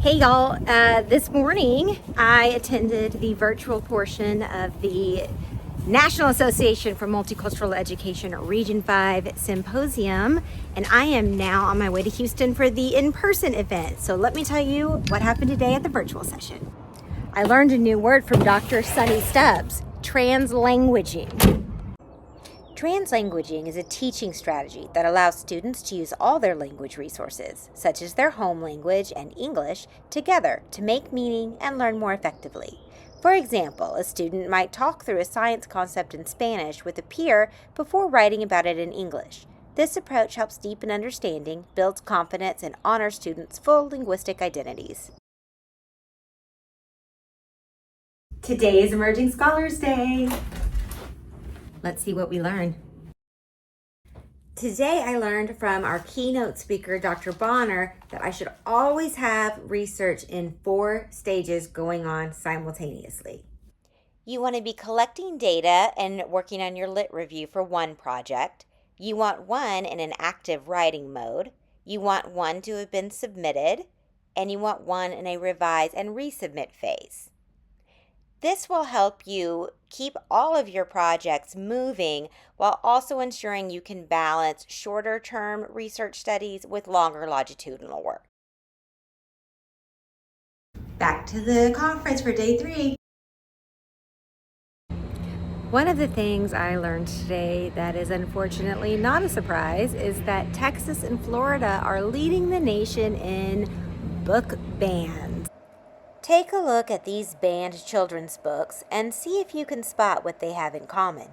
Hey y'all, this morning I attended the virtual portion of the National Association for Multicultural Education Region 5 Symposium, and I am now on my way to Houston for the in-person event. So let me tell you what happened today at the virtual session. I learned a new word from Dr. Sunny Stubbs, translanguaging. Translanguaging is a teaching strategy that allows students to use all their language resources, such as their home language and English, together to make meaning and learn more effectively. For example, a student might talk through a science concept in Spanish with a peer before writing about it in English. This approach helps deepen understanding, builds confidence, and honors students' full linguistic identities. Today is Emerging Scholars Day. Let's see what we learn. Today I learned from our keynote speaker, Dr. Bonner, that I should always have research in 4 stages going on simultaneously. You want to be collecting data and working on your lit review for one project. You want one in an active writing mode. You want one to have been submitted. And you want one in a revise and resubmit phase. This will help you keep all of your projects moving while also ensuring you can balance shorter-term research studies with longer longitudinal work. Back to the conference for day 3. One of the things I learned today that is unfortunately not a surprise is that Texas and Florida are leading the nation in book bans. Take a look at these banned children's books and see if you can spot what they have in common.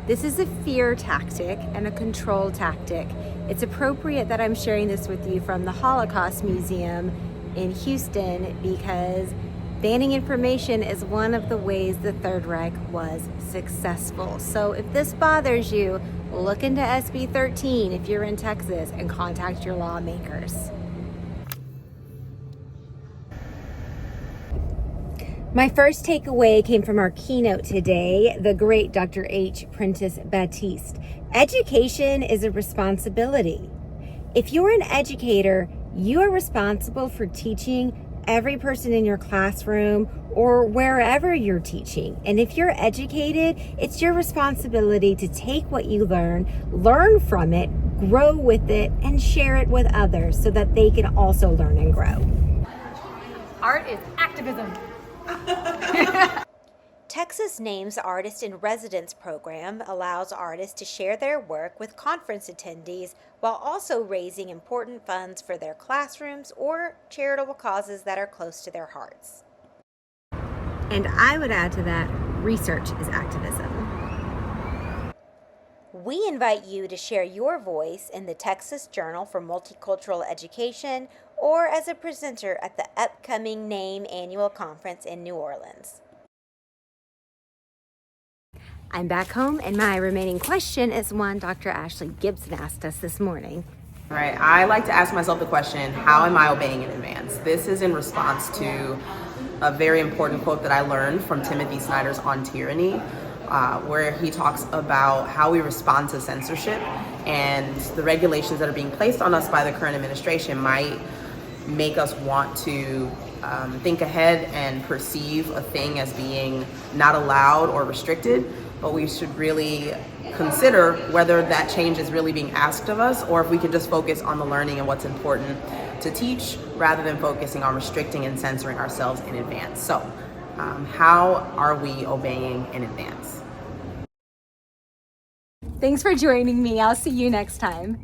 This is a fear tactic and a control tactic. It's appropriate that I'm sharing this with you from the Holocaust Museum in Houston because banning information is one of the ways the Third Reich was successful. So if this bothers you, look into SB 13 if you're in Texas and contact your lawmakers. My first takeaway came from our keynote today, the great Dr. H. Prentice Baptiste. Education is a responsibility. If you're an educator, you are responsible for teaching every person in your classroom or wherever you're teaching. And if you're educated, it's your responsibility to take what you learn from it, grow with it, and share it with others so that they can also learn and grow. Art is activism. Texas Names Artist in Residence program allows artists to share their work with conference attendees while also raising important funds for their classrooms or charitable causes that are close to their hearts. And I would add to that, research is activism. We invite you to share your voice in the Texas Journal for Multicultural Education or as a presenter at the upcoming NAME annual conference in New Orleans. I'm back home, and my remaining question is one Dr. Ashley Gibson asked us this morning. Right, I like to ask myself the question, how am I obeying in advance? This is in response to a very important quote that I learned from Timothy Snyder's On Tyranny, where he talks about how we respond to censorship and the regulations that are being placed on us by the current administration might make us want to think ahead and perceive a thing as being not allowed or restricted, but we should really consider whether that change is really being asked of us or if we can just focus on the learning and what's important to teach rather than focusing on restricting and censoring ourselves in advance. So how are we obeying in advance? Thanks for joining me. I'll see you next time.